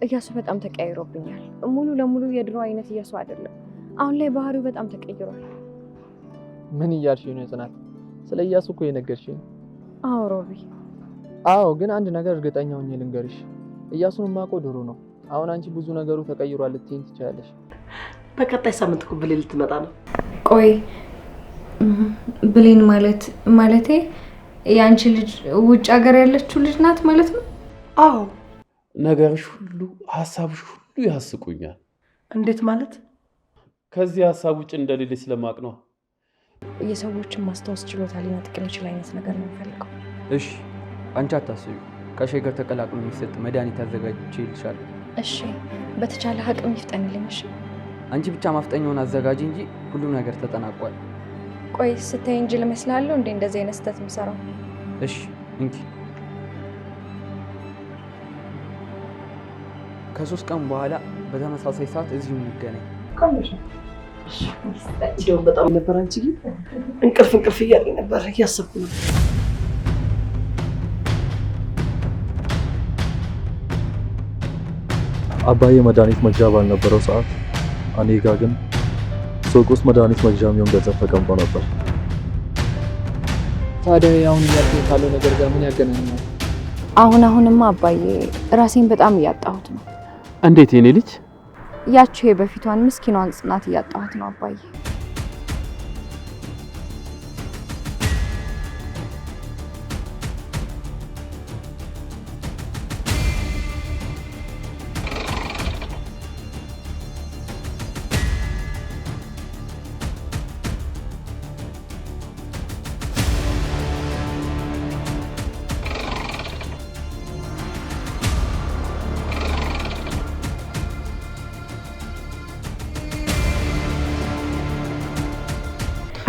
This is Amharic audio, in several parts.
እያሱ በጣም ተቀይሮብኛል። ሙሉ ለሙሉ የድሮ አይነት እያሱ አይደለም። አሁን ላይ ባህሪው በጣም ተቀይሯል። ምን እያልሽ ነው ጽናት? ስለ እያሱ እኮ የነገርሽኝ። አዎ ሮቢ። አዎ ግን አንድ ነገር እርግጠኛ ሆኜ ልንገርሽ፣ እያሱን የማውቀው ድሮ ነው። አሁን አንቺ ብዙ ነገሩ ተቀይሯል ልትይኝ ትችያለሽ። በቀጣይ ሳምንት እኮ ብሌን ልትመጣ ነው። ቆይ ብሌን ማለቴ የአንቺ ልጅ ውጭ ሀገር ያለችው ልጅ ናት ማለት ነው? አዎ። ነገርሽ ሁሉ ሀሳብሽ ሁሉ ያስቁኛል። እንዴት ማለት? ከዚህ ሀሳብ ውጭ እንደሌለች ስለማቅ ነው። የሰዎችን ማስታወስ ችሎታ ሊነጥቅ የሚችል አይነት ነገር ነው የምፈልገው። እሺ አንቺ አታስቢ፣ ከሻይ ጋር ተቀላቅሎ የሚሰጥ መድኃኒት አዘጋጅቼ ይልሻለሁ። እሺ በተቻለ አቅም ይፍጠንልኝ። እሺ አንቺ ብቻ ማፍጠኛውን አዘጋጂ እንጂ ሁሉም ነገር ተጠናቋል። ቆይ ስታይ እንጂ ልመስላለሁ እንዴ እንደዚህ አይነት ስህተት የምሰራው? እሺ እንኪ። ከ3 ቀን በኋላ በተመሳሳይ ሰዓት እዚሁ እንገናኝ። እንደውም በጣም ነበር። አንቺ ግን እንቅልፍ እያለኝ ነበር፣ እያሰብኩ ነው። አባዬ መድኃኒት መግዣ ባልነበረው ሰዓት እኔ ጋ ግን ሱቅ ውስጥ መድኃኒት መግዣ የሚሆን ገንዘብ ተቀምጦ ነበር። ታዲያ አሁን እያልኩኝ ካለው ነገር ጋር ምን ያገናኛል? አሁንማ አባዬ ራሴን በጣም እያጣሁት ነው። እንዴት የኔ ልጅ? ያቺው የበፊቷን ምስኪኗን ጽናት እያጣሁት ነው አባዬ።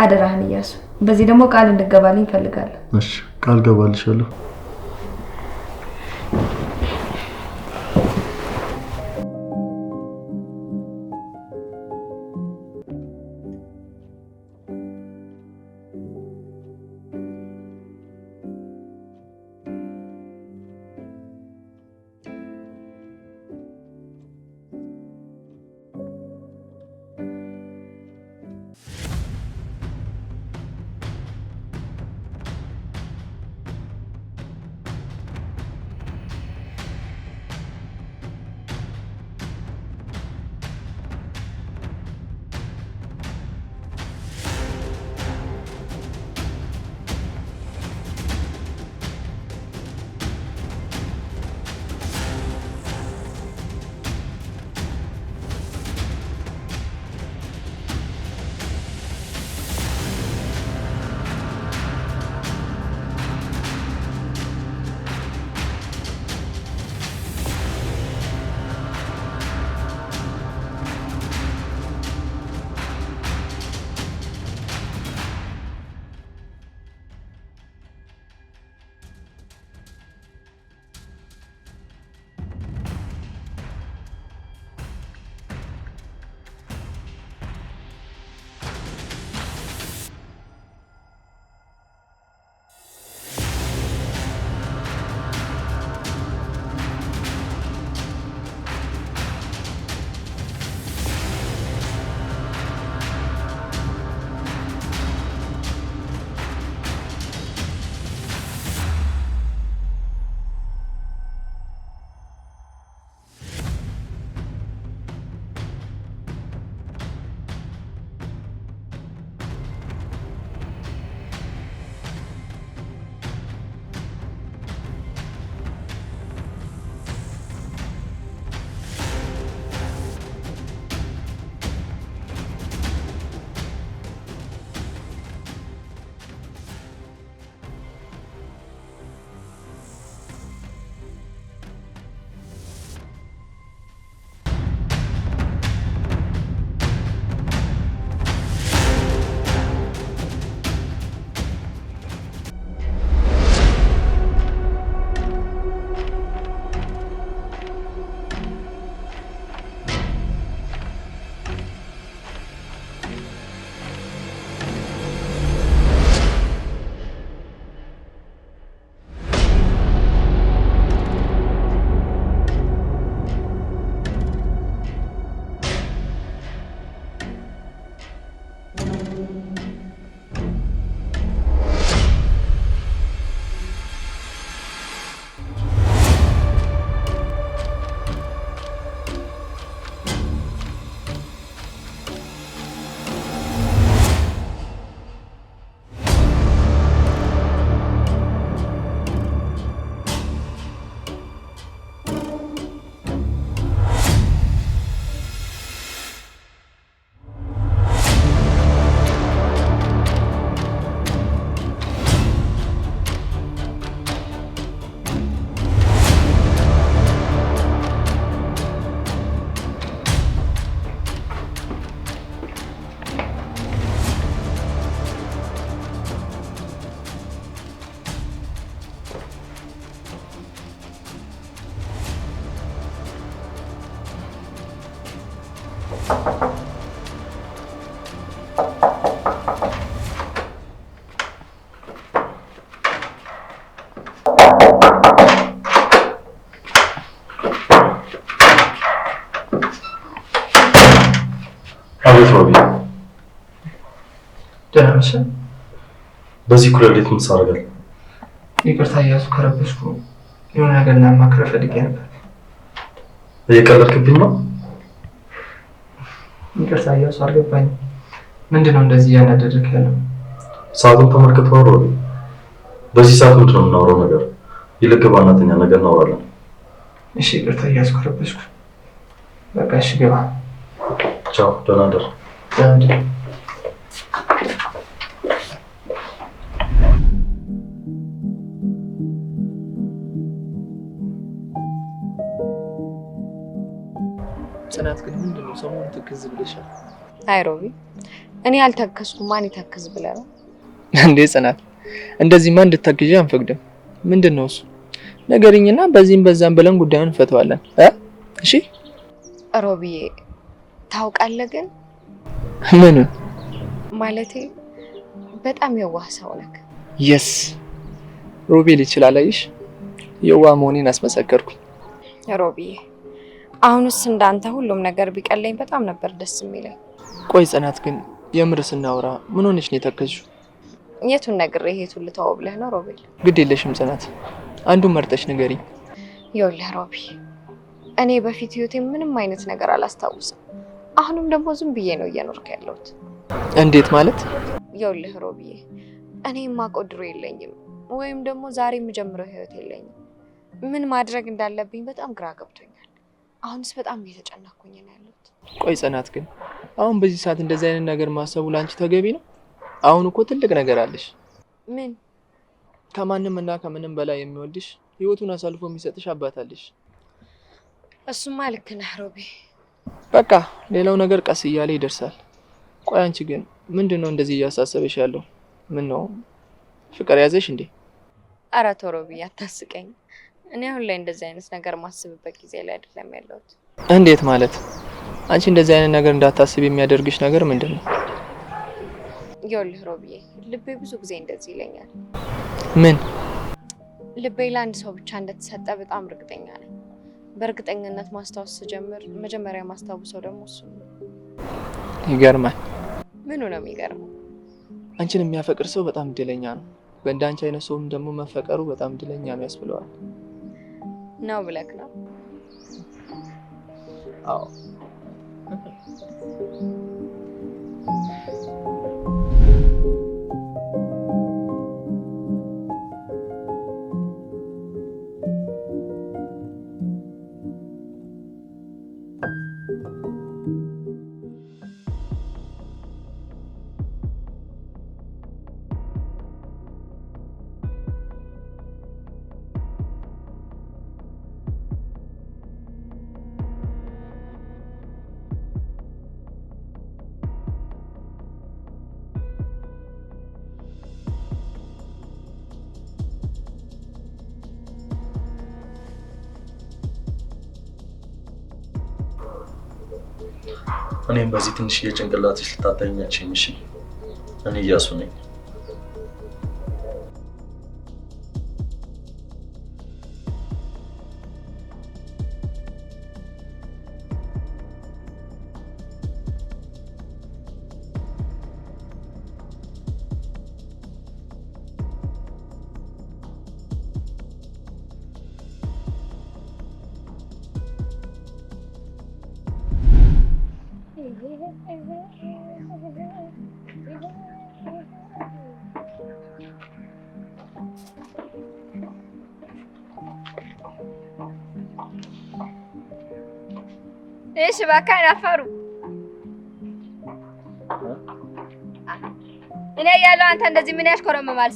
አደራህን እያሱ፣ በዚህ ደግሞ ቃል እንድገባልኝ እፈልጋለሁ። እሺ ቃል ገባልሻለሁ። አቤት ሮቢ። ደህና ነሽ? በዚህ ኩል እንዴት ምሳረጋል? ይቅርታ እያሱ ከረበሽኩ የሆነ ነገር ላማክርህ ፈልጌ ነበር። እየቀለድክብኝ ነው? ይቅርታ እያሱ አልገባኝም። ምንድነው እንደዚህ እያናደድክ ያለው? ሰዓቱን ተመልክተው ሮቢ። በዚህ ሰዓት ምንድነው የምናወራው ነገር? ይልቅ ግባና ተኛ፣ ነገር እናወራለን። እሺ ይቅርታ እያሱ ከረበሽኩ። በቃ እሺ ግባ። ቻው፣ ደህና እደር። ደህና እደር። ጽናት ግን ምንድነው ሰሞኑን ትክዝ ብለሻል? አይ ሮቢ፣ እኔ አልተከስኩም። ማን ይተክዝ ብለህ ነው እንዴ? ጽናት እንደዚህማ እንድትተክዢ አንፈቅድም። ምንድነው እሱ? ነገርኝና በዚህም በዛም ብለን ጉዳዩን እንፈተዋለን። እሺ ሮቢዬ፣ ታውቃለህ ግን ምን ማለቴ በጣም የዋህ ሰው ነህ። የስ ሮቤል ይችላል። አይሽ የዋህ መሆኔን አስመሰከርኩኝ። ሮቢዬ፣ አሁንስ እንዳንተ ሁሉም ነገር ቢቀለኝ በጣም ነበር ደስ የሚለኝ። ቆይ ጽናት ግን የምር ስናወራ ምን ሆነሽ ነው የተከዝሽው? የቱን ነግሬህ የቱን ልተወው ብለህ ነው ሮቤል? ግድ የለሽም ጽናት፣ አንዱን መርጠሽ ንገሪኝ። ይኸውልህ ሮቢ፣ እኔ በፊት ህይወቴ ምንም አይነት ነገር አላስታውስም። አሁንም ደግሞ ዝም ብዬ ነው እየኖርኩ ያለሁት። እንዴት ማለት? ይኸውልህ ሮቢዬ፣ እኔ የማውቀው ድሮ የለኝም፣ ወይም ደግሞ ዛሬ የምጀምረው ህይወት የለኝም። ምን ማድረግ እንዳለብኝ በጣም ግራ ገብቶኛል። አሁንስ በጣም እየተጨነኩኝ ነው ያለሁት። ቆይ ጽናት ግን አሁን በዚህ ሰዓት እንደዚህ አይነት ነገር ማሰቡ ላንቺ ተገቢ ነው? አሁን እኮ ትልቅ ነገር አለሽ። ምን? ከማንም እና ከምንም በላይ የሚወድሽ ህይወቱን አሳልፎ የሚሰጥሽ አባት አለሽ። እሱማ ልክ ነህ ሮቢ። በቃ ሌላው ነገር ቀስ እያለ ይደርሳል። ቆይ አንቺ ግን ምንድነው እንደዚህ እያሳሰበሽ ያለው? ምን ነው ፍቅር ያዘሽ እንዴ? ኧረ ተው ሮቢ፣ አታስቀኝ። እኔ አሁን ላይ እንደዚህ አይነት ነገር ማስብበት ጊዜ ላይ አይደለም ያለሁት። እንዴት ማለት? አንቺ እንደዚህ አይነት ነገር እንዳታስብ የሚያደርግሽ ነገር ምንድነው? ይኸውልህ ሮቢዬ፣ ልቤ ብዙ ጊዜ እንደዚህ ይለኛል። ምን? ልቤ ለአንድ ሰው ብቻ እንደተሰጠ በጣም እርግጠኛ ነኝ። በእርግጠኝነት ማስታወስ ስጀምር መጀመሪያ ማስታወሰው ደግሞ እሱ ነው። ይገርማል። ምኑ ነው የሚገርመው? አንቺን የሚያፈቅር ሰው በጣም እድለኛ ነው። በእንዳንቺ አይነት ሰውም ደግሞ መፈቀሩ በጣም እድለኛ ነው ያስብለዋል። ነው ብለክ ነው? አዎ። እኔም በዚህ ትንሽ የጭንቅላትሽ ልታተኛችኝ። እሺ እኔ እያሱ ነኝ። እሺ በቃ ናፈሩ። እኔ ያለው አንተ እንደዚህ ምን ያሽኮረመማል?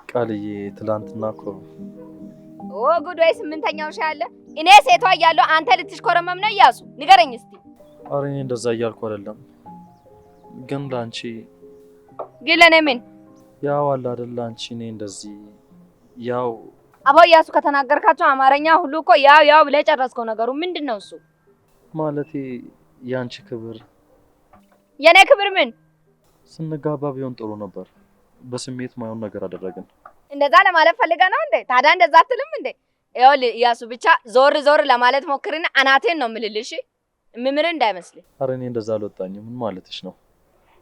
ቃልዬ ትላንትና እኮ ጉድ! ወይ ስምንተኛው ሻ አለ። እኔ ሴቷ እያለሁ አንተ ልትሽኮረመም ነው? እያሱ ንገረኝ እስቲ። ኧረ እኔ እንደዛ እያልኩ አይደለም፣ ግን ላንቺ ግን ለኔ ምን ያው አለ አይደል? ላንቺ እኔ እንደዚህ ያው አቦ እያሱ ከተናገርካቸው አማርኛ ሁሉ እኮ ያው ብለህ ጨረስከው። ነገሩ ምንድነው እሱ? ማለቴ ያንቺ ክብር። የኔ ክብር ምን? ስንጋባ ቢሆን ጥሩ ነበር። በስሜት ማየውን ነገር አደረግን። እንደዛ ለማለት ፈልገህ ነው እንዴ? ታዲያ እንደዛ አትልም እንዴ? ይኸውልህ እያሱ ብቻ ዞር ለማለት ሞክርና አናቴን ነው የምልልሽ። ምምር እንዳይመስል። ኧረ እኔ እንደዛ አልወጣኝም። ምን ማለትሽ ነው?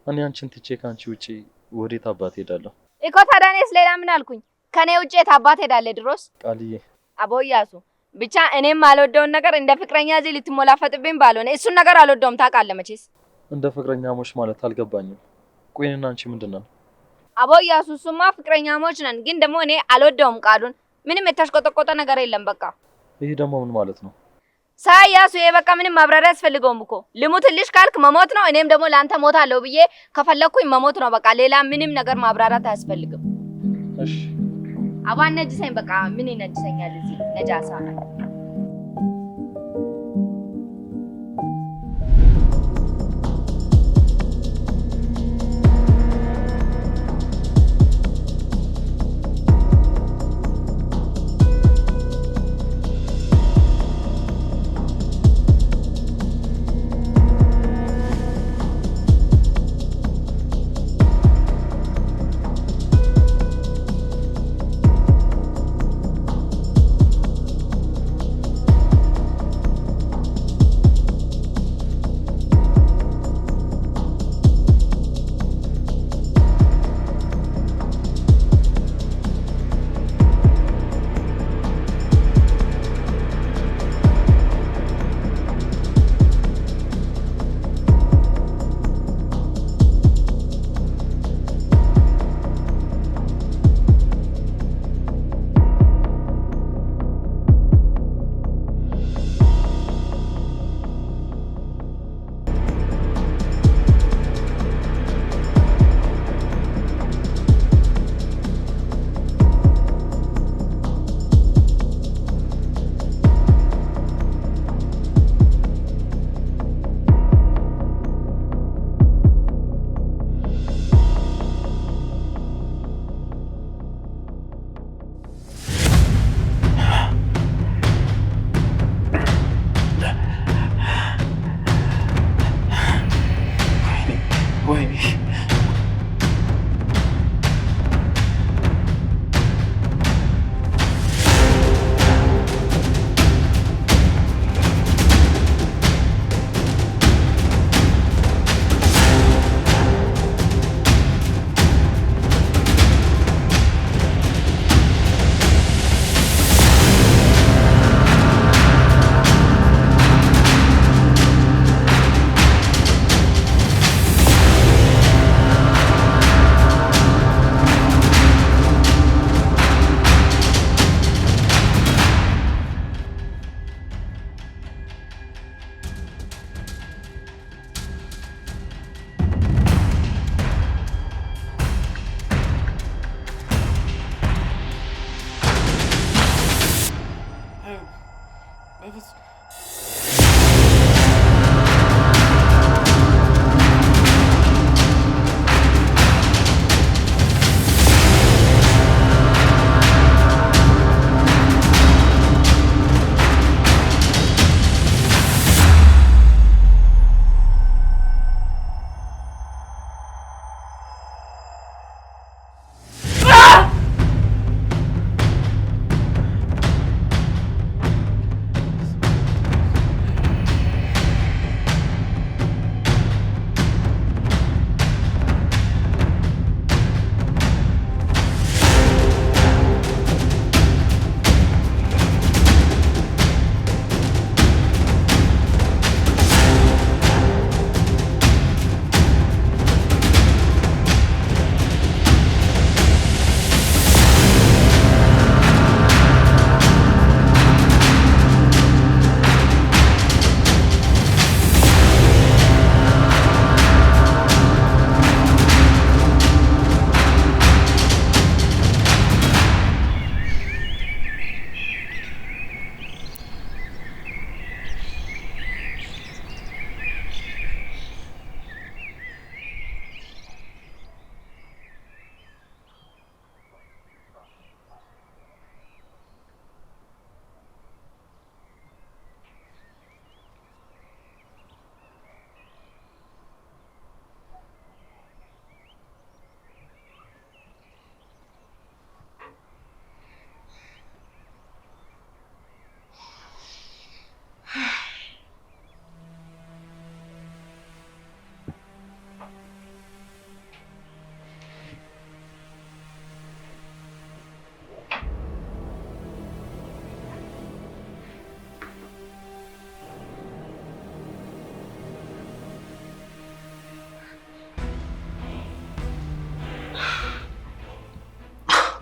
እኔ አንቺን ትቼ ካንቺ ውጪ ወዴት አባት ሄዳለሁ? እኮ ታዲያ እኔስ ሌላ ምን አልኩኝ? ከኔ ውጪ የት አባት ሄዳለህ ድሮስ? ቃልዬ አቦ እያሱ ብቻ እኔም አልወደውን ነገር እንደ ፍቅረኛ እዚህ ልትሞላፈጥብኝ ባልሆነ እሱን ነገር አልወደውም። ታውቃለህ መቼስ። እንደ ፍቅረኛሞች ማለት አልገባኝም። ቆይ እኔና አንቺ ምንድነው? አቦ እያሱ እሱማ ፍቅረኛሞች ነን፣ ግን ደግሞ እኔ አልወደውም ቃሉን። ምንም የተሽቆጠቆጠ ነገር የለም በቃ። ይሄ ደግሞ ምን ማለት ነው? ሳያሱ ይሄ በቃ ምንም ማብራሪያ አያስፈልገውም እኮ። ልሙትልሽ ካልክ መሞት ነው። እኔም ደግሞ ላንተ ሞታለሁ ብዬ ከፈለኩኝ መሞት ነው በቃ። ሌላ ምንም ነገር ማብራራት አያስፈልግም። እሺ አባ ነጅሰኝ በቃ። ምን ይነጅሰኛል እዚህ ነጃሳ ነው።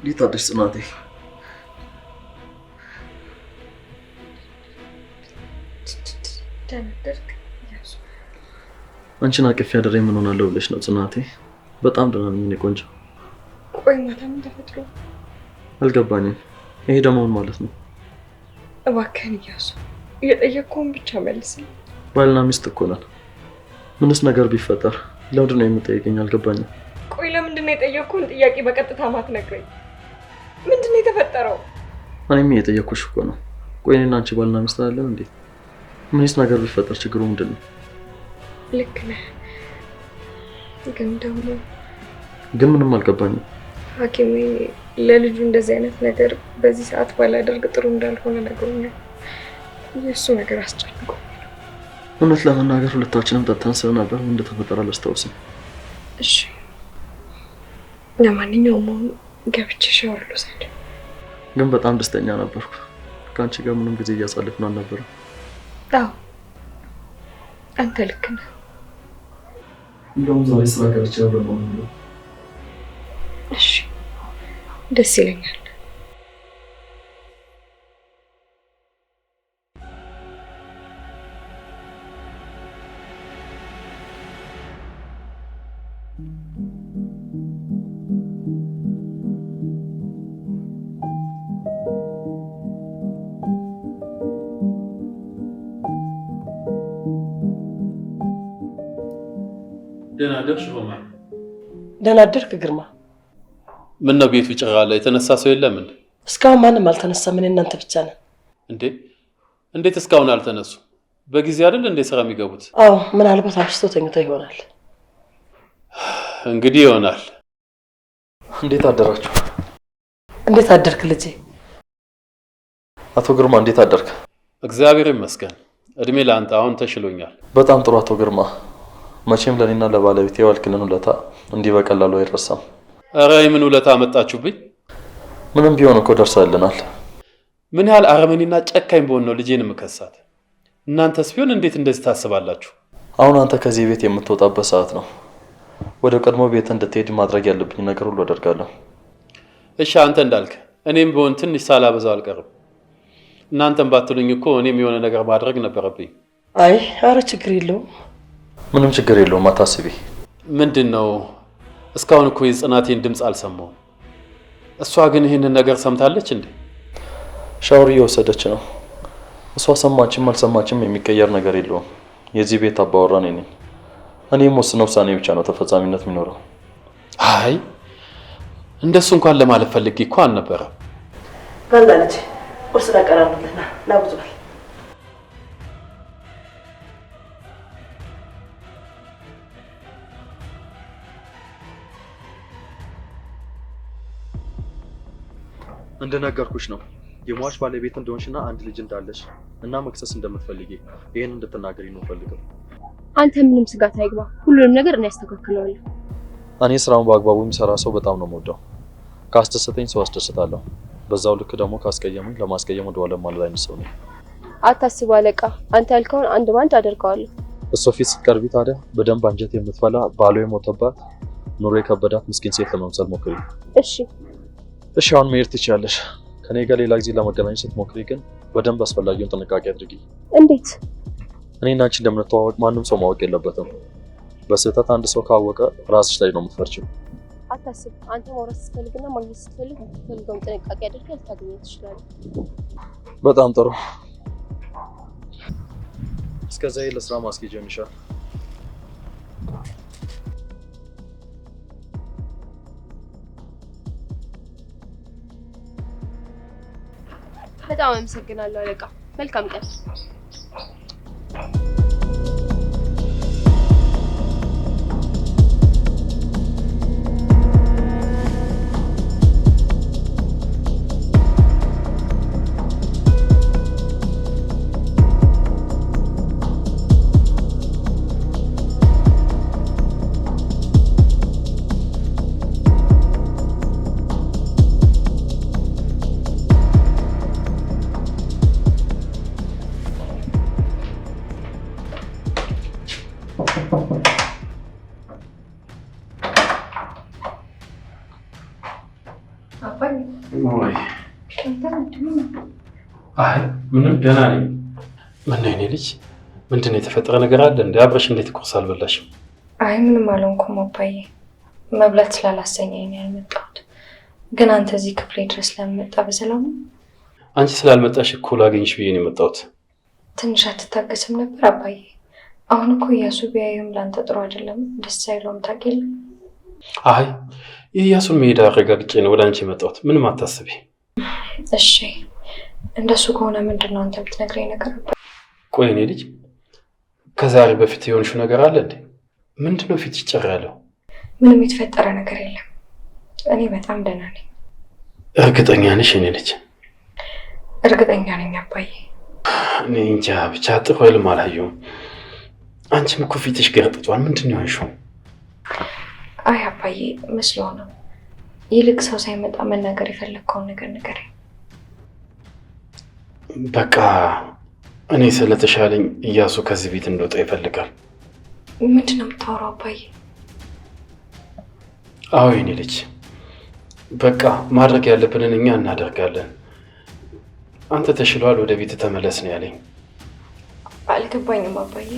እንዴት አደርሽ ጽናቴ? አንቺን አቅፌ አድሬ ምን ሆናለሁ ብለሽ ነው ጽናቴ? በጣም ደህና ነኝ እኔ ቆንጆ። ቆይ ማታ ምን ተፈጥሮ? አልገባኝም። ይሄ ደግሞ ምን ማለት ነው? እባክህን እያሱ የጠየቅኩህን ብቻ መልስልኝ። ባልና ሚስት እኮ ነን። ምንስ ነገር ቢፈጠር ለምንድን ነው የምጠይቀኝ? አልገባኝም። ቆይ ለምንድን ነው የጠየቅኩህን ጥያቄ በቀጥታ ማትነግረኝ? ምንድን ነው የተፈጠረው? እኔም እየጠየቅኩሽ እኮ ነው። ቆይ እኔና አንቺ ባልና ሚስት አይደለን እንዴ? ምንስ ነገር ቢፈጠር ችግሩ ምንድን ነው? ልክ ነህ፣ ግን ምንም አልገባኝም። ሐኪሜ ለልጁ እንደዚህ አይነት ነገር በዚህ ሰዓት ባላደርግ ጥሩ እንዳልሆነ ነግሮኛል። የእሱ ነገር አስጨንቆኝ። እውነት ለመናገር ሁለታችንም ጠጥተን ስለነበር ምን እንደተፈጠረ አላስታውስም። እሺ፣ ለማንኛውም አሁን ገብቼ ሻወር ልውሰድ። ግን በጣም ደስተኛ ነበርኩ። ከአንቺ ጋር ምንም ጊዜ እያሳለፍን አልነበረም። አዎ አንተ ልክ ነህ። እንደውም ዛሬ ስራ ገብቼ ነበር። እሺ ደስ ይለኛል። ደህና አደርሽ ሮማን? ደህና አደርክ ግርማ? ምን ነው ቤቱ ጭራ አለ? የተነሳ ሰው የለም እንዴ? እስካሁን ማንም አልተነሳም። እኔ እናንተ ብቻ ነን። እንዴ እንዴት እስካሁን አልተነሱ? በጊዜ አይደል እንዴ ስራ የሚገቡት? አዎ ምናልባት አምሽቶ ተኝተው ይሆናል። እንግዲህ ይሆናል። እንዴት አደራችሁ? እንዴት አደርክ ልጄ? አቶ ግርማ እንዴት አደርክ? እግዚአብሔር ይመስገን። እድሜ ለአንተ። አሁን ተሽሎኛል። በጣም ጥሩ አቶ ግርማ። መቼም ለኔና ለባለቤቴ ዋልክልን ውለታ እንዲህ በቀላሉ አይረሳም። ኧረ የምን ውለታ አመጣችሁብኝ? ምንም ቢሆን እኮ ደርሳልናል። ምን ያህል አረመኔና ጨካኝ በሆን ነው ልጄን የምከሳት? እናንተስ ቢሆን እንዴት እንደዚህ ታስባላችሁ? አሁን አንተ ከዚህ ቤት የምትወጣበት ሰዓት ነው። ወደ ቀድሞ ቤት እንድትሄድ ማድረግ ያለብኝ ነገር ሁሉ አደርጋለሁ። እሺ አንተ እንዳልክ። እኔም ቢሆን ትንሽ ሳላበዛው አልቀርም። እናንተም ባትሉኝ እኮ እኔም የሆነ ነገር ማድረግ ነበረብኝ። አይ ኧረ ችግር የለውም። ምንም ችግር የለውም፣ አታስቢ። ምንድነው? እስካሁን እኮ የጽናቴን ድምፅ አልሰማሁም። እሷ ግን ይህንን ነገር ሰምታለች እንዴ? ሻወር እየወሰደች ነው። እሷ ሰማችም አልሰማችም የሚቀየር ነገር የለውም። የዚህ ቤት አባወራ እኔ ነኝ። እኔም ወስነው ውሳኔ ብቻ ነው ተፈጻሚነት የሚኖረው። አይ እንደሱ እንኳን ለማለት ፈልጌ እኮ አልነበረም። ባላለች ቁርስ ላቀራርብልህና ና ብዙ በል። እንደነገርኩሽ ነው የሟች ባለቤት እንደሆንሽና አንድ ልጅ እንዳለሽ እና መክሰስ እንደምትፈልጊ ይሄን እንድትናገሪ ነው ፈልገው። አንተ ምንም ስጋት አይግባ፣ ሁሉንም ነገር እኔ አስተካክለዋለሁ። እኔ ስራውን በአግባቡ የሚሰራ ሰው በጣም ነው የምወደው። ካስደሰተኝ ሰው አስደስታለሁ። በዛው ልክ ደግሞ ካስቀየመኝ ለማስቀየም ወደኋላ ማለት አይነት ሰው ነኝ። አታስብ አለቃ፣ አንተ ያልከውን አንድ ባንድ አደርገዋለሁ። እሱ ፊት ስትቀርቢ ታዲያ በደንብ አንጀት የምትፈላ ባሎ የሞተባት ኑሮ የከበዳት ምስኪን ሴት ለመምሰል ሞክሪ። እሺ አሁን መሄድ ትችያለሽ። ከኔ ጋር ሌላ ጊዜ ለመገናኘት ስትሞክሪ ግን በደንብ አስፈላጊውን ጥንቃቄ አድርጊ። እንዴት? እኔና አንቺ እንደምንተዋወቅ ማንም ሰው ማወቅ የለበትም። በስህተት አንድ ሰው ካወቀ ራስሽ ላይ ነው የምትፈርጂው። አታስብ። አንተ ማውራት ስትፈልግና ማግኘት ስትፈልግ የምትፈልገውን ጥንቃቄ አድርገህ ልታገኘው ትችላለህ። በጣም ጥሩ። እስከዛ ለስራ ማስኬጃ ይሆንሻል። በጣም አመሰግናለሁ አለቃ። መልካም ቀን። አባዬ ወይ አንተ ምንድን ነው? አይ ምንም ደህና ነኝ። ምን ነው የኔ ልጅ ምንድን ነው የተፈጠረ ነገር አለ እንዴ? አብረሽ እንዴት ቁርስ አልበላሽም? አይ ምንም አልሆንኩም አባዬ። መብላት ስላላሰኘኝ ነው ያልመጣሁት። ግን አንተ እዚህ ክፍሌ ድረስ ለመጣ በሰላም ነው? አንቺ ስላልመጣሽ እኮ ላገኝሽ ብዬ ነው የመጣሁት። ትንሽ አትታገስም ነበር አባዬ? አሁን እኮ እያሱ ቢያዩም ለአንተ ጥሩ አይደለም፣ ደስ አይለውም ታውቂያለሽ። አይ የእያሱን መሄድ አረጋግጬ ነው ወደ አንቺ የመጣሁት። ምንም አታስቢ። እሺ እንደሱ ከሆነ ምንድን ነው አንተ የምትነግረኝ ነገር? ቆይ እኔ ልጅ ከዛሬ በፊት የሆንሽው ነገር አለ እንዴ? ምንድን ነው ፊትሽ ጭር ያለው? ምንም የተፈጠረ ነገር የለም። እኔ በጣም ደህና ነኝ። እርግጠኛ ነሽ የኔ ልጅ? እርግጠኛ ነኝ አባዬ። እኔ እንጃ ብቻ ጥሩ ህልም አላየሁም። አንቺም እኮ ፊትሽ ገርጥቷል። ምንድን ነው የሆንሽው? አይ አባዬ መስሎ ነው። ይልቅ ሰው ሳይመጣ መናገር የፈለግከውን ነገር ንገረኝ። በቃ እኔ ስለተሻለኝ እያሱ ከዚህ ቤት እንደወጣ ይፈልጋል። ምንድን ነው የምታወራው አባዬ? አዎ የኔ ልጅ በቃ ማድረግ ያለብንን እኛ እናደርጋለን። አንተ ተሽሏል፣ ወደ ቤት ተመለስ ነው ያለኝ። አልገባኝም አባዬ።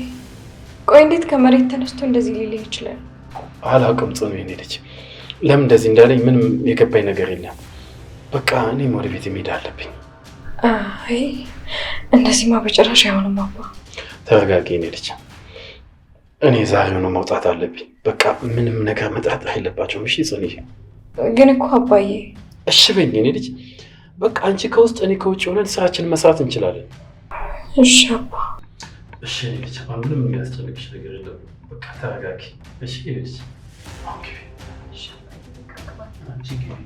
ቆይ እንዴት ከመሬት ተነስቶ እንደዚህ ሊልህ ይችላል? አላውቅም ጽኑ የኔ ልጅ፣ ለምን እንደዚህ እንዳለኝ ምንም የገባኝ ነገር የለም። በቃ እኔም ወደ ቤት መሄድ አለብኝ። አይ እንደዚህማ በጭራሽ አይሆንም አባ። ተረጋጊ የኔ ልጅ፣ እኔ ዛሬውኑ መውጣት አለብኝ። በቃ ምንም ነገር መጠርጠር የለባቸውም። እሺ ጽንዬ? ግን እኮ አባዬ። እሺ በኝ የኔ ልጅ፣ በቃ አንቺ ከውስጥ እኔ ከውጭ ሆነን ስራችንን መስራት እንችላለን። እሺ አባ። እሺ የኔ ልጅ፣ ምንም የሚያስጨንቅሽ ነገር የለም። በቃ ተረጋጊ። እሺ የኔ ልጅ? ኦኬ እሺ። አንቺ ግቢ።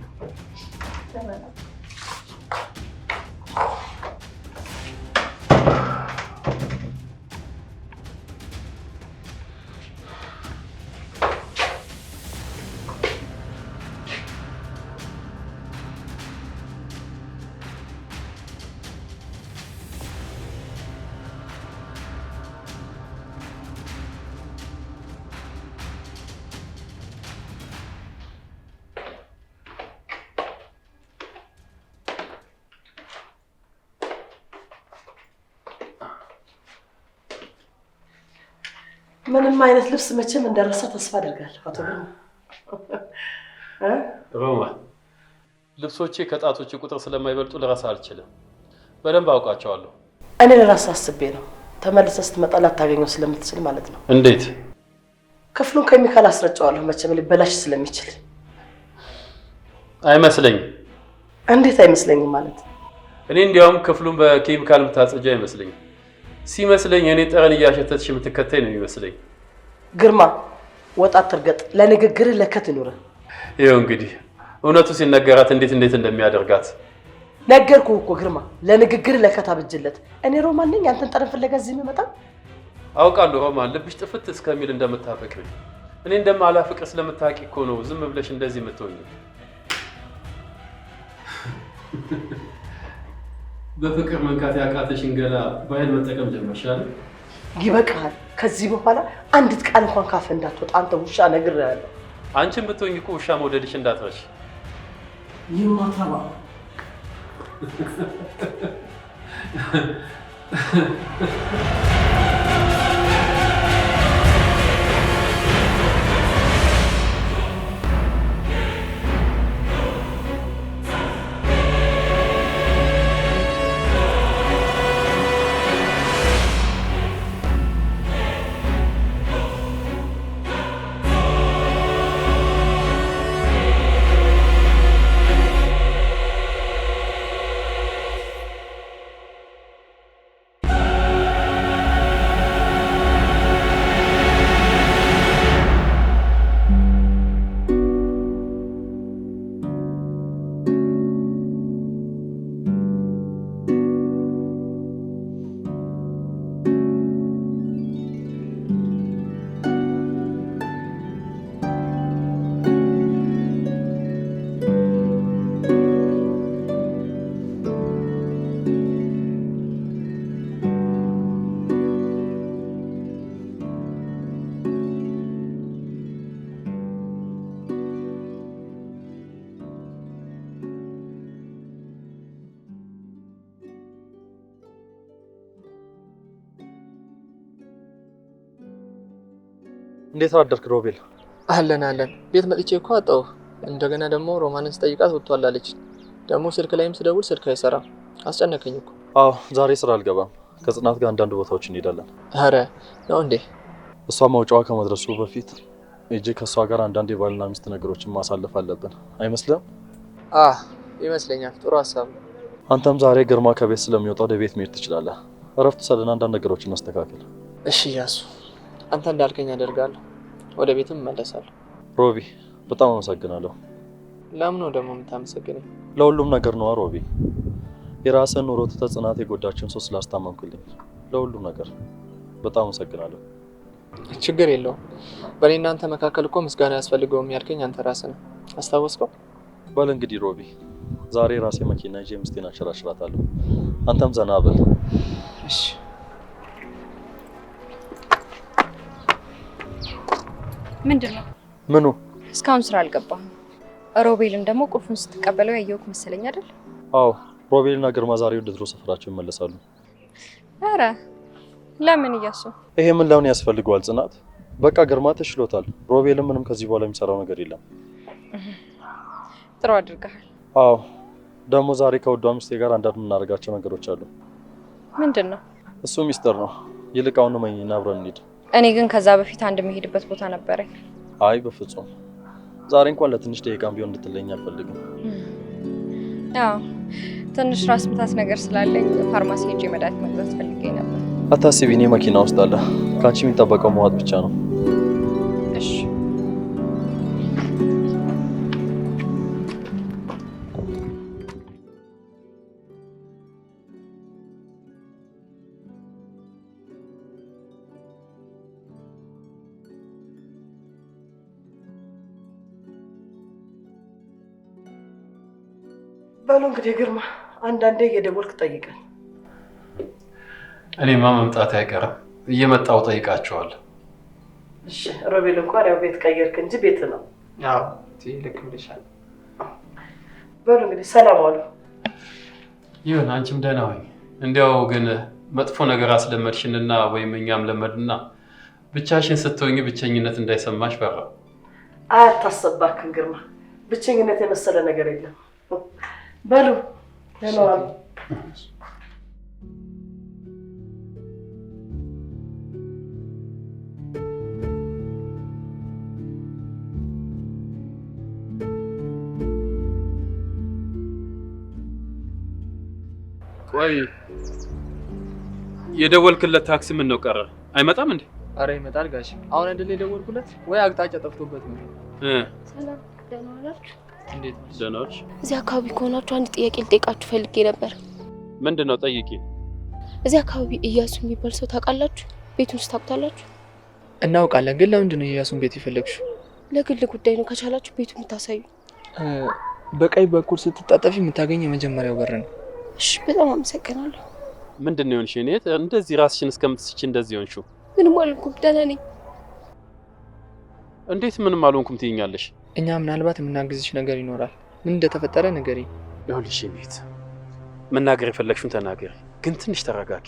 ምንም አይነት ልብስ መቼም እንደረሳ ተስፋ አደርጋለሁ። አቶ ሮማ፣ ልብሶቼ ከጣቶቼ ቁጥር ስለማይበልጡ ልረሳ አልችልም። በደንብ አውቃቸዋለሁ። እኔ ለራስ አስቤ ነው ተመልሰህ ስትመጣ ላታገኘው ስለምትችል ማለት ነው። እንዴት? ክፍሉን ኬሚካል አስረጨዋለሁ፣ መቼም ሊበላሽ ስለሚችል። አይመስለኝም። እንዴት አይመስለኝም ማለት? እኔ እንዲያውም ክፍሉን በኬሚካል የምታጸጃ አይመስለኝም። ሲመስለኝ እኔ ጠረን እያሸተትሽ የምትከተይ ነው የሚመስለኝ። ግርማ፣ ወጣት ትርገጥ፣ ለንግግር ለከት ይኑር። ይኸው እንግዲህ እውነቱ ሲነገራት እንዴት እንደሚያደርጋት ነገርኩህ እኮ ግርማ፣ ለንግግር ለከት አብጅለት። እኔ ሮማን ነኝ አንተን ጠረን ፍለጋ እዚህ የምመጣ? አውቃለሁ ሮማን፣ ልብሽ ጥፍት እስከሚል እንደምታፈቅሪ። እኔ እንደማላፈቅር ስለምታውቂ እኮ ነው ዝም ብለሽ እንደዚህ የምትሆኚ። በፍቅር መንካት ያቃተሽን ገላ በኃይል መጠቀም ጀመርሻል። ይበቃል። ከዚህ በኋላ አንዲት ቃል እንኳን ካፈ እንዳትወጣ አንተ ውሻ፣ ነግሬሃለሁ። አንቺም ብትሆኚ እኮ ውሻ መውደድሽ እንዳትረሽ። ይማታባ እንዴት አደርክ ሮቤል? አለን። ቤት መጥቼ እኮ አጣሁ። እንደገና ደግሞ ሮማንን ስጠይቃት ወጥቷል አለች። ደግሞ ስልክ ላይም ስደውል ስልክ አይሰራም። አስጨነቀኝ እኮ። አዎ ዛሬ ስራ አልገባም። ከጽናት ጋር አንዳንድ ቦታዎች እንሄዳለን። አረ ነው እንዴ? እሷ መውጫዋ ከመድረሱ በፊት እጄ ከእሷ ጋር አንዳንድ የባልና ሚስት ነገሮችን ማሳለፍ አለብን አይመስልም? ይመስለኛል። ጥሩ ሀሳብ ነው። አንተም ዛሬ ግርማ ከቤት ስለሚወጣ ወደ ቤት መሄድ ትችላለህ። እረፍት ሰደን አንዳንድ ነገሮችን እናስተካክል። እሺ ያሱ፣ አንተ እንዳልከኝ አደርጋለሁ። ወደ ቤትም እመለሳለሁ። ሮቢ በጣም አመሰግናለሁ። ለምን ነው ደግሞ የምታመሰግነኝ? ለሁሉም ነገር ነዋ ሮቢ። የራስን ኑሮ ትተህ ጽናት የጎዳችን ሰው ስላስታመምክልኝ ለሁሉም ነገር በጣም አመሰግናለሁ። ችግር የለውም። በእኔ እናንተ መካከል እኮ ምስጋና ያስፈልገውም ያልከኝ አንተ ራስህ ነህ። አስታወስከው? በል እንግዲህ ሮቢ፣ ዛሬ ራሴ መኪና ይዤ ሚስቴን አሸራሽራታለሁ። አንተም ዘና በል። እሺ። ምንድን ነው? ምኑ? እስካሁን ስራ አልገባህም። ሮቤልን ደግሞ ቁልፉን ስትቀበለው ያየሁት መሰለኝ አይደል? አዎ፣ ሮቤልና ግርማ ዛሬ ወደ ድሮ ሰፈራቸው ይመለሳሉ። አረ ለምን እያሱ? ይሄ ምን ለምን ያስፈልገዋል ጽናት? በቃ ግርማ ተሽሎታል። ሮቤልም ምንም ከዚህ በኋላ የሚሰራው ነገር የለም። ጥሩ አድርገሃል። አዎ፣ ደግሞ ዛሬ ከውዷ ሚስቴ ጋር አንዳንድ የምናደርጋቸው ነገሮች አሉ። ምንድን ነው? እሱ ሚስጥር ነው። ይልቅ አሁን መኝና አብረን እንሂድ። እኔ ግን ከዛ በፊት አንድ የምሄድበት ቦታ ነበረኝ። አይ በፍጹም ዛሬ እንኳን ለትንሽ ደቂቃም ቢሆን እንድትለኝ አልፈልግም። አዎ ትንሽ ራስ ምታት ነገር ስላለኝ ፋርማሲ ሄጄ መድኃኒት መግዛት ፈልጌ ነበር። አታስቢ፣ እኔ መኪና ውስጥ አለ። ከአንቺ የሚጠበቀው መዋጥ ብቻ ነው። እሺ። በሉ እንግዲህ ግርማ፣ አንዳንዴ እየደወልክ ጠይቀኝ። እኔማ መምጣት አይቀርም፣ እየመጣው ጠይቃቸዋለሁ። እሺ ሮቤል፣ እንኳን ያው ቤት ቀየርክ እንጂ ቤት ነው። አዎ ልክ ብለሻል። በሉ እንግዲህ ሰላም ዋሉ። ይሁን፣ አንቺም ደህና ሁኚ። እንዲያው ግን መጥፎ ነገር አስለመድሽንና ወይም እኛም ለመድና ብቻሽን ስትሆኚ ብቸኝነት እንዳይሰማሽ ፈራ። አታሰባክን ግርማ፣ ብቸኝነት የመሰለ ነገር የለም። በሉ ደህና ዋሉ። ቆይ የደወልክለት ታክሲ ምን ነው ቀረ? አይመጣም እንዴ? አረ ይመጣል ጋሽ። አሁን አይደል የደወልኩለት? ወይ አቅጣጫ ጠፍቶበት ነው። ሰላም፣ ደህና ዋላችሁ? እንዴት ነው? ደህና ነሽ? እዚህ አካባቢ ከሆናችሁ አንድ ጥያቄ ልጠይቃችሁ ፈልጌ ነበር። ምንድን ነው? ጠይቂ። እዚህ አካባቢ እያሱ የሚባል ሰው ታውቃላችሁ? ቤቱን ታውቁታላችሁ? እናውቃለን፣ ግን ለምንድን ነው የያሱን ቤት የፈለግሽው? ለግል ጉዳይ ነው። ከቻላችሁ ቤቱን የምታሳዩ። በቀኝ በኩል ስትጣጠፊ የምታገኝ የመጀመሪያው በር ነው። እሺ፣ በጣም አመሰግናለሁ። ምንድን ነው የሆንሽ? እኔ እንደዚህ ራስሽን እስከምትስቺ እንደዚህ ሆንሽው? ምንም አልሆንኩም፣ ደህና ነኝ። እንዴት ምንም አልሆንኩም ትይኛለሽ? እኛ ምናልባት የምናግዝሽ ነገር ይኖራል። ምን እንደተፈጠረ ንገሪኝ። ይኸውልሽ እኔት መናገር የፈለግሽውን ተናገሪ፣ ግን ትንሽ ተረጋጊ።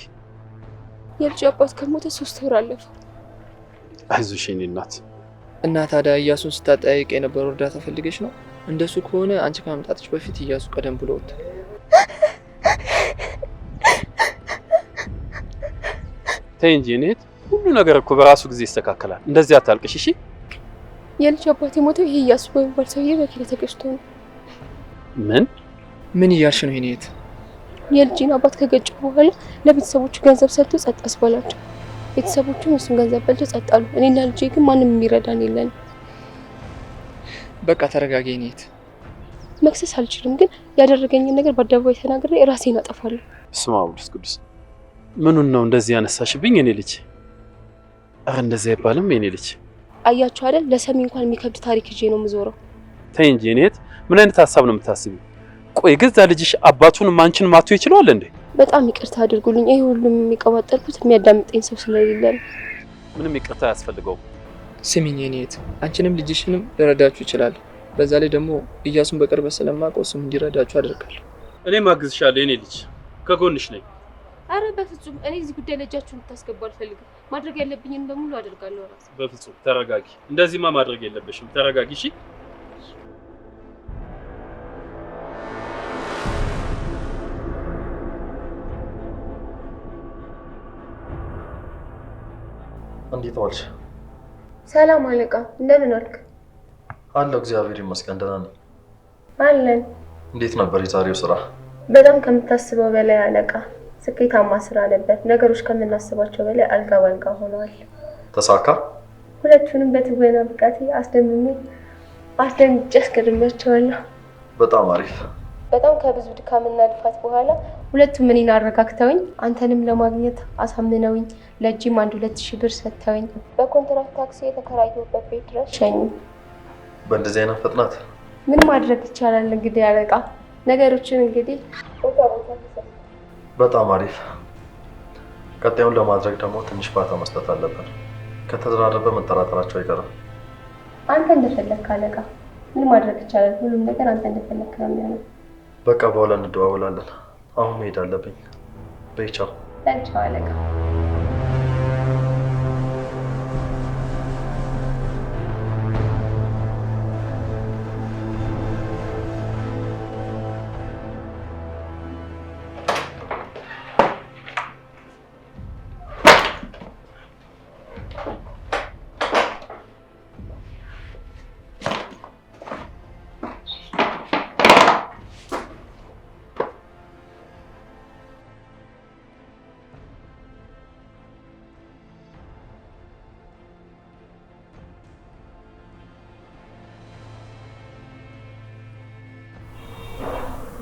የልጅ አባት ከሞተ 3 ወር አለፈ። አይዞሽ የኔ እናት። እና ታዲያ እያሱን ስታጠያይቅ የነበረው እርዳታ ፈልገሽ ነው? እንደሱ ከሆነ አንቺ ከመምጣትሽ በፊት እያሱ ቀደም ብሎ ወጥቷል። ተይ እንጂ እኔት፣ ሁሉ ነገር እኮ በራሱ ጊዜ ይስተካከላል። እንደዚህ አታልቅሽ እሺ? የልጅ አባት የሞተው ይሄ እያሱ በሚባል ሰውዬ መኪና ተገጭቶ ነው። ምን እያልሽ ነው እኔት? የልጅን አባት ከገጨ በኋላ ለቤተሰቦቹ ገንዘብ ሰጥቶ ጸጥ አስባላቸው። ቤተሰቦቹም እሱን ገንዘብ በልቶ ጸጥ አሉ። እኔና ልጄ ግን ማንም የሚረዳን የለንም። በቃ ተረጋጊ እኔት። መክሰስ አልችልም፣ ግን ያደረገኝን ነገር በአደባባይ ተናግሬ ራሴን አጠፋለሁ። ስማ ቅዱስ ቅዱስ፣ ምኑን ነው እንደዚህ ያነሳሽብኝ የኔ ልጅ? አረ እንደዚህ አይባልም የኔ ልጅ። አያችሁ አይደል? ለሰሚ እንኳን የሚከብድ ታሪክ ይዤ ነው የምዞረው። ተይ እንጂ እኔት፣ ምን አይነት ሀሳብ ነው የምታስቢው? ቆይ ገዛ ልጅሽ አባቱን ማንችን ማቱ ይችላል እንዴ? በጣም ይቅርታ አድርጉልኝ። ይሄ ሁሉም የሚቀባጠርኩት የሚያዳምጠኝ ሰው ስለሌለ ነው። ምንም ይቅርታ አያስፈልገውም። ስሚኝ እኔት፣ አንቺንም ልጅሽንም ልረዳችሁ ይችላል። በዛ ላይ ደግሞ እያሱን በቅርበት ስለማውቀው እሱም እንዲረዳችሁ አደርጋለሁ። እኔም አግዝሻለሁ የኔ ልጅ፣ ከጎንሽ ነኝ። አረ በፍጹም እኔ እዚህ ጉዳይ ለእጃችሁን ልታስገቡ አልፈልግም። ማድረግ ያለብኝን በሙሉ አደርጋለሁ ራሴ። በፍጹም ተረጋጊ። እንደዚህማ ማድረግ የለብሽም። ተረጋጊ እሺ። እንዴት ዋልሽ? ሰላም አለቃ፣ እንደምን ዋልክ? አለሁ እግዚአብሔር ይመስገን ደህና ነኝ። አለን። እንዴት ነበር የዛሬው ስራ? በጣም ከምታስበው በላይ አለቃ፣ ስኬታማ ስራ ነበር። ነገሮች ከምናስባቸው በላይ አልጋ ባልጋ ሆነዋል። ተሳካ? ሁለቱንም በትወና ብቃቴ አስደንግጬ አስገርሚያቸዋለሁ። በጣም አሪፍ። በጣም ከብዙ ድካምና ልፋት በኋላ ሁለቱም እኔን አረጋግተውኝ አንተንም ለማግኘት አሳምነውኝ ለእጅም 1-2 ሺህ ብር ሰጥተውኝ በኮንትራት ታክሲ የተከራየሁበት ቤት ድረስ ሸኙ። በእንደዚህ አይነት ፍጥነት ምን ማድረግ ይቻላል እንግዲህ አለቃ፣ ነገሮችን እንግዲህ ቦታ በጣም አሪፍ። ቀጣዩን ለማድረግ ደግሞ ትንሽ ፋታ መስጠት አለብን። ከተደራረበ መጠራጠራቸው አይቀርም። አንተ እንደፈለግክ አለቃ፣ ምን ማድረግ ይቻላል? ሁሉም ነገር አንተ እንደፈለግክ ነው የሚሆነው። በቃ በኋላ እንደዋወላለን። አሁን መሄድ አለብኝ። በይ ቻው። ቻው አለቃ።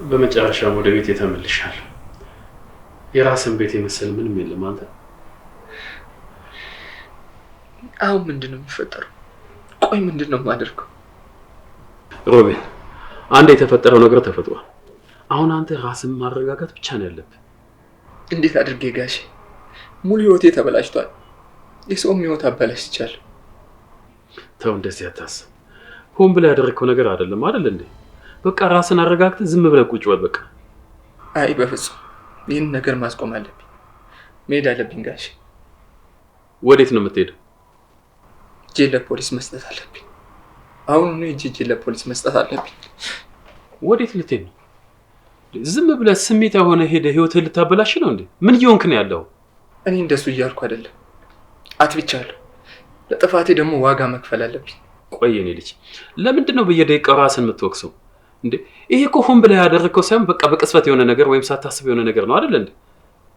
በመጨረሻም ወደ ቤት ተመልሻለሁ። የራስን ቤት የመሰለ ምንም የለም። አንተ አሁን ምንድነው የሚፈጠረው? ቆይ ምንድነው የማደርገው? ሮቤል፣ አንድ የተፈጠረው ነገር ተፈጥሯል። አሁን አንተ ራስን ማረጋጋት ብቻ ነው ያለብህ። እንዴት አድርጌ ጋሼ? ሙሉ ህይወቴ ተበላሽቷል። የሰውም ህይወት አበላሽቻለሁ። ተው፣ እንደዚህ አታስብ። ሆን ብለህ ያደረግከው ነገር አይደለም አይደል እንዴ? በቃ ራስን አረጋግተህ ዝም ብለህ ቁጭ በል በቃ። አይ በፍጹም ይህን ነገር ማስቆም አለብኝ። መሄድ አለብኝ ጋሼ። ወዴት ነው የምትሄደው? እጄን ለፖሊስ መስጠት አለብኝ። አሁን እጄን ለፖሊስ መስጠት አለብኝ። ወዴት ልትሄድ ነው? ዝም ብለህ ስሜት የሆነ ሄደህ ህይወትህን ልታበላሽ ነው እንዴ? ምን እየሆንክ ነው ያለው? እኔ እንደሱ እያልኩ አይደለም። አጥፍቻለሁ። ለጥፋቴ ደግሞ ዋጋ መክፈል አለብኝ። ቆይ የኔ ልጅ፣ ለምንድን ነው በየደቂቃው ራስን የምትወቅሰው እንዴ? ይሄ እኮ ሆን ብለህ ያደረግከው ሳይሆን በቃ በቅጽበት የሆነ ነገር ወይም ሳታስብ የሆነ ነገር ነው አይደል እንዴ?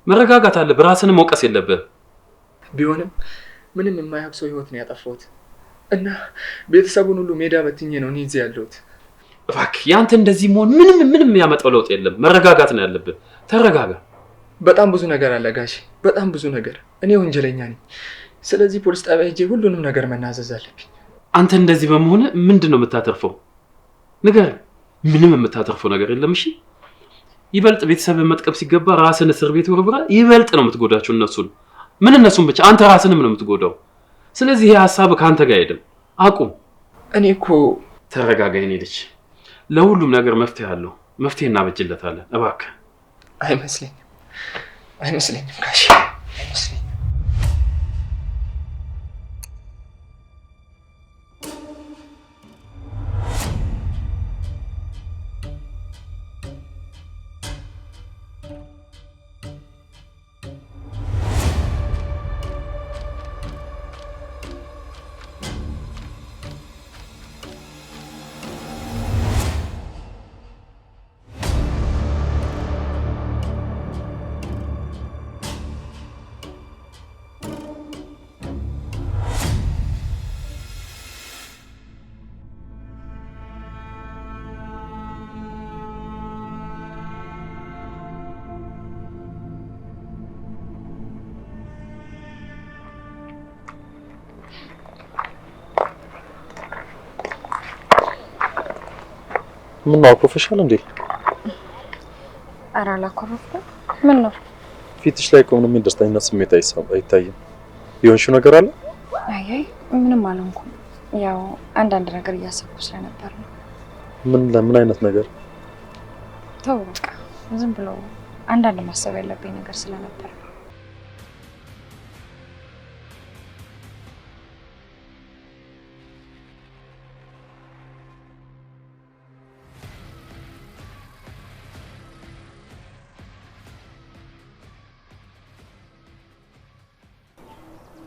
መረጋጋት አለብህ። ራስን መውቀስ የለብህም። ቢሆንም ምንም የማያውቅ ሰው ህይወት ነው ያጠፋሁት እና ቤተሰቡን ሁሉ ሜዳ በትኜ ነው እኔ እዚህ ያለሁት። እባክህ ያንተ እንደዚህ መሆን ምንም ያመጣው ለውጥ የለም። መረጋጋት ነው ያለብህ። ተረጋጋ። በጣም ብዙ ነገር አለ ጋሼ፣ በጣም ብዙ ነገር። እኔ ወንጀለኛ ነኝ። ስለዚህ ፖሊስ ጣቢያ ሄጄ ሁሉንም ነገር መናዘዝ አለብኝ። አንተ እንደዚህ በመሆን ምንድን ነው የምታተርፈው? ንገር። ምንም የምታተርፈው ነገር የለም። እሺ፣ ይበልጥ ቤተሰብን መጥቀም ሲገባ ራስን እስር ቤት ወርውረህ ይበልጥ ነው የምትጎዳቸው እነሱን። ምን እነሱን ብቻ፣ አንተ ራስንም ነው የምትጎዳው። ስለዚህ ይሄ ሀሳብ ከአንተ ጋር አይሄድም። አቁም። እኔ እኮ ተረጋጋ የኔ ልጅ። ለሁሉም ነገር መፍትሄ አለው። መፍትሄ እናበጅለታለን። እባክህ። አይመስለኝም ጋሼ፣ አይመስለኝም። ምን ነው አኮፈሻል እንዴ? ኧረ አላኮረፍኩም። ምን ነው ፊትሽ ላይ እኮ ምንም ደስተኝነት ስሜት አይታይም። የሆንሽው ነገር አለ? አይ ምንም አልሆንኩም። ያው አንዳንድ ነገር እያሰብኩ ስለነበር ነው። ምን አይነት ነገር? ተው በቃ ዝም ብሎ አንዳንድ ማሰብ ያለብኝ ነገር ስለነበር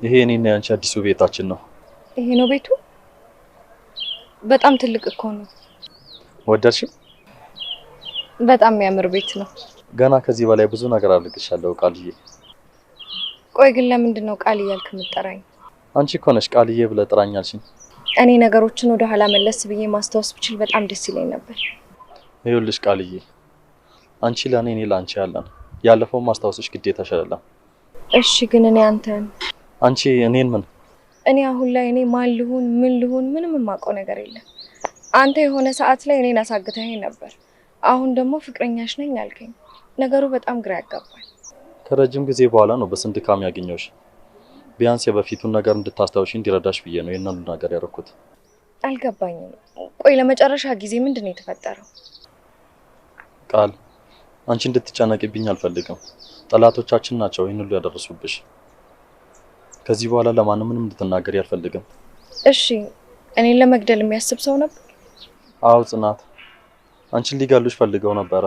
ይሄ እኔና ያንቺ አዲሱ ቤታችን ነው። ይሄ ነው ቤቱ? በጣም ትልቅ እኮ ነው። ወደድሽው? በጣም የሚያምር ቤት ነው። ገና ከዚህ በላይ ብዙ ነገር አድርግሻለሁ ቃልዬ። ቆይ ግን ለምንድን ነው ቃል እያልክ የምትጠራኝ? አንቺ እኮ ነሽ ቃልዬ ብለህ ጥራኝ አልሽኝ። እኔ ነገሮችን ወደ ኋላ መለስ ብዬ ማስታወስ ብችል በጣም ደስ ይለኝ ነበር። ይኸውልሽ ቃልዬ፣ አንቺ ለእኔ እኔ ለአንቺ ያለን ያለፈውን ማስታወስሽ ግዴታሽ አይደለም። እሺ ግን እኔ አንተን አንቺ እኔን ምን? እኔ አሁን ላይ እኔ ማን ልሁን ምን ልሁን ምንም የማውቀው ነገር የለም። አንተ የሆነ ሰዓት ላይ እኔን አሳግተኸኝ ነበር። አሁን ደግሞ ፍቅረኛሽ ነኝ አልከኝ። ነገሩ በጣም ግራ ያጋባል። ከረጅም ጊዜ በኋላ ነው በስንት ድካም ያገኘሁሽ። ቢያንስ የበፊቱን ነገር እንድታስታውሽ እንዲረዳሽ ብዬ ነው ይሄንን ነገር ያደረኩት። አልገባኝም። ቆይ ለመጨረሻ ጊዜ ምንድን ነው የተፈጠረው? ቃል፣ አንቺ እንድትጨነቅብኝ አልፈልግም። ጠላቶቻችን ናቸው ይሄን ሁሉ ያደረሱብሽ። ከዚህ በኋላ ለማንም ምንም እንድትናገሪ አልፈልግም። እሺ፣ እኔን ለመግደል የሚያስብ ሰው ነበር? አዎ ጽናት፣ አንቺን ሊገሉሽ ፈልገው ነበረ።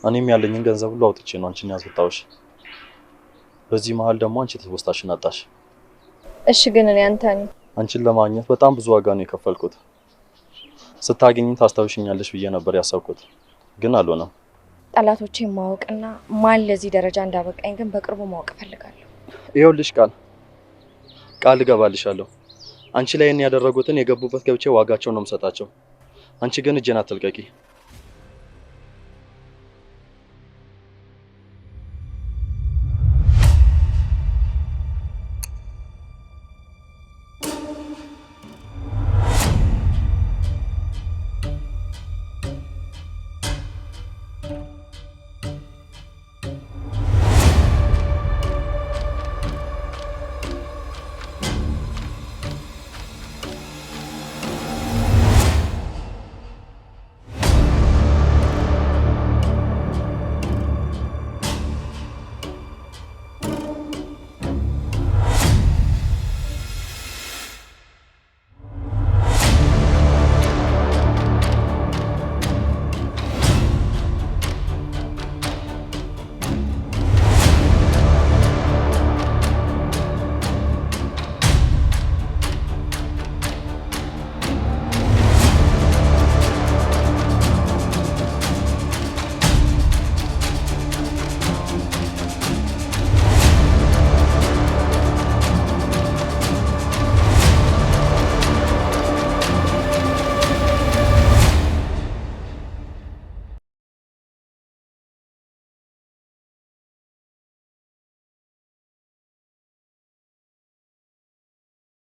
እኔም ያለኝን ገንዘብ ሁሉ አውጥቼ ነው አንቺን ያስወጣሁሽ። በዚህ መሀል ደግሞ አንቺ ትውስታሽን አጣሽ። እሺ ግን እኔ አንቺን ለማግኘት በጣም ብዙ ዋጋ ነው የከፈልኩት። ስታገኚኝ ታስታውሽኛለሽ ብዬ ነበር ያሰብኩት፣ ግን አልሆነም። ጠላቶቼን ማወቅና ማን ለዚህ ደረጃ እንዳበቃኝ ግን በቅርቡ ማወቅ እፈልጋለሁ። ይኸውልሽ ቃል እገባልሻለሁ። አንቺ ላይ ያደረጉትን የገቡበት ገብቼ ዋጋቸውን ነው የምሰጣቸው። አንቺ ግን እጄን አትልቀቂ።